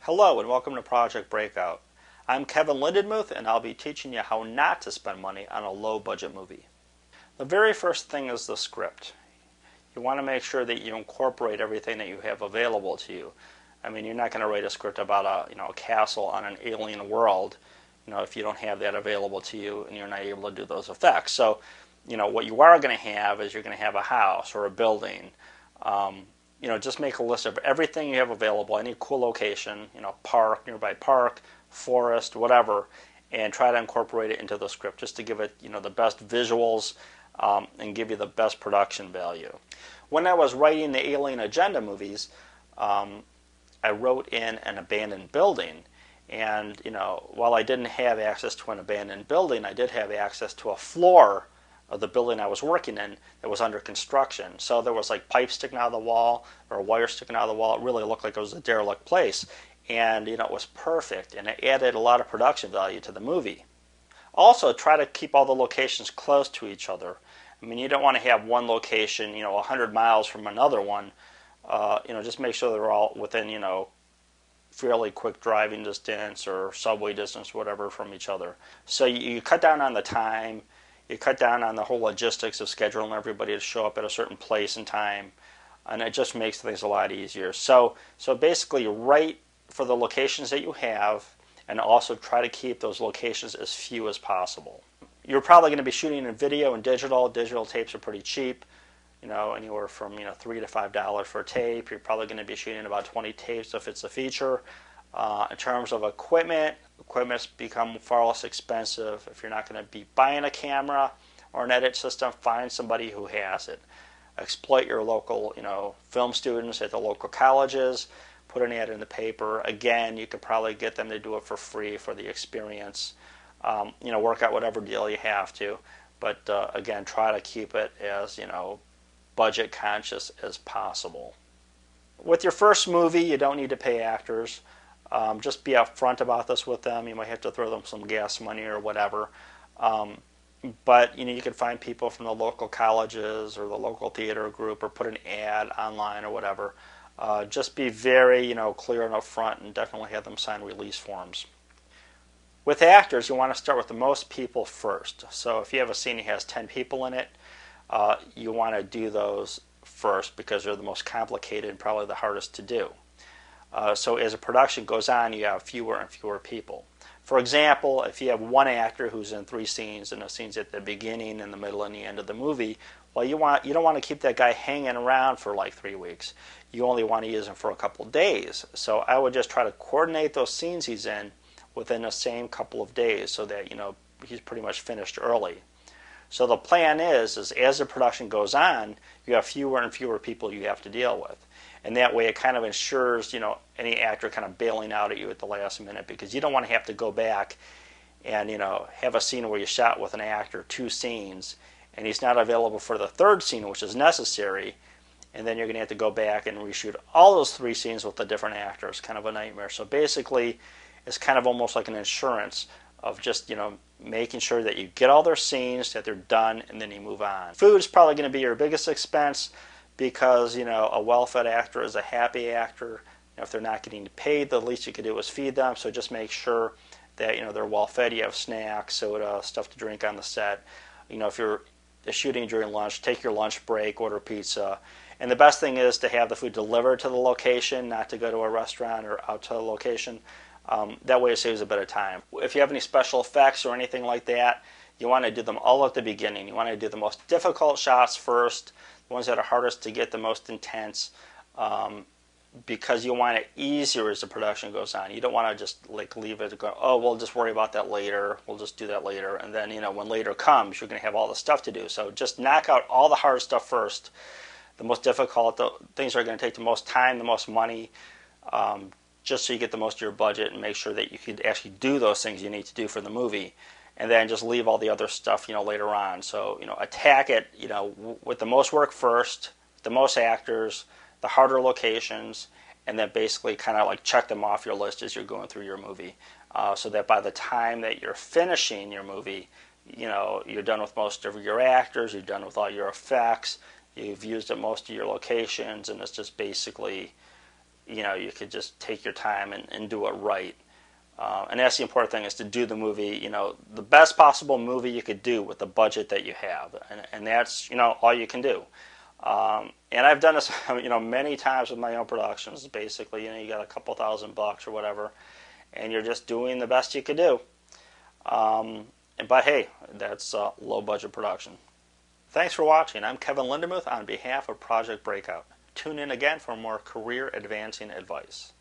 Hello and welcome to Project Breakout. I'm Kevin Lindenmuth and I'll be teaching you how not to spend money on a low budget movie. The very first thing is the script. You want to make sure that you incorporate everything that you have available to you. I mean, you're not going to write a script about a castle on an alien world, if you don't have that available to you and you're not able to do those effects. So, what you are going to have is you're going to have a house or a building. Just make a list of everything you have available, any cool location, park, nearby park, forest, whatever, and try to incorporate it into the script just to give it, the best visuals and give you the best production value. When I was writing the Alien Agenda movies, I wrote in an abandoned building. And, while I didn't have access to an abandoned building, I did have access to a floor of the building I was working in that was under construction. So there was like pipes sticking out of the wall or wire sticking out of the wall. It really looked like it was a derelict place. And, it was perfect. And it added a lot of production value to the movie. Also, try to keep all the locations close to each other. I mean, you don't want to have one location, 100 miles from another one. Just make sure they're all within, fairly quick driving distance or subway distance, whatever, from each other. So you cut down on the time. You cut down on the whole logistics of scheduling everybody to show up at a certain place and time, and it just makes things a lot easier. So basically, write for the locations that you have, and also try to keep those locations as few as possible. You're probably going to be shooting in video and digital. Digital tapes are pretty cheap, anywhere from $3 to $5 for a tape. You're probably going to be shooting about 20 tapes if it's a feature. In terms of equipment's become far less expensive. If you're not going to be buying a camera or an edit system, find somebody who has it. Exploit your local, film students at the local colleges. Put an ad in the paper. Again, you could probably get them to do it for free for the experience. Work out whatever deal you have to. But again, try to keep it as, budget conscious as possible. With your first movie, you don't need to pay actors. Just be upfront about this with them. You might have to throw them some gas money or whatever. But you can find people from the local colleges or the local theater group or put an ad online or whatever. Just be very clear and upfront and definitely have them sign release forms. With actors, you want to start with the most people first. So if you have a scene that has 10 people in it, you want to do those first because they're the most complicated and probably the hardest to do. So as a production goes on, you have fewer and fewer people. For example, if you have one actor who's in 3 scenes and the scene's at the beginning, in the middle, and the end of the movie, well, you don't want to keep that guy hanging around for like 3 weeks. You only want to use him for a couple days. So I would just try to coordinate those scenes he's in within the same couple of days so that he's pretty much finished early. So the plan is as the production goes on, you have fewer and fewer people you have to deal with. And that way it kind of ensures, any actor kind of bailing out at you at the last minute, because you don't want to have to go back and, have a scene where you shot with an actor 2 scenes and he's not available for the 3rd scene, which is necessary, and then you're going to have to go back and reshoot all those 3 scenes with the different actors. Kind of a nightmare. So basically, it's kind of almost like an insurance of just, making sure that you get all their scenes, that they're done, and then you move on. Food is probably going to be your biggest expense because, a well-fed actor is a happy actor. If they're not getting paid, the least you could do is feed them. So just make sure that, they're well-fed. You have snacks, soda, stuff to drink on the set. If you're shooting during lunch, take your lunch break, order pizza. And the best thing is to have the food delivered to the location, not to go to a restaurant or out to the location. That way it saves a bit of time. If you have any special effects or anything like that, you want to do them all at the beginning. You want to do the most difficult shots first, the ones that are hardest to get, the most intense, because you want it easier as the production goes on. You don't want to just leave it to go, oh, we'll just worry about that later. We'll just do that later. And then, when later comes, you're going to have all the stuff to do. So just knock out all the hard stuff first. The most difficult, the things that are going to take the most time, the most money, just so you get the most of your budget and make sure that you can actually do those things you need to do for the movie. And then just leave all the other stuff, later on. So, attack it, with the most work first, the most actors, the harder locations, and then basically kind of check them off your list as you're going through your movie. So that by the time that you're finishing your movie, you're done with most of your actors, you're done with all your effects, you've used at most of your locations, and it's just basically you could just take your time and do it right. And that's the important thing, is to do the movie, the best possible movie you could do with the budget that you have. And that's, all you can do. And I've done this, many times with my own productions. Basically, you got a couple $1,000 or whatever, and you're just doing the best you could do. But hey, that's low budget production. Thanks for watching. I'm Kevin Lindemuth on behalf of Project Breakout. Tune in again for more career advancing advice.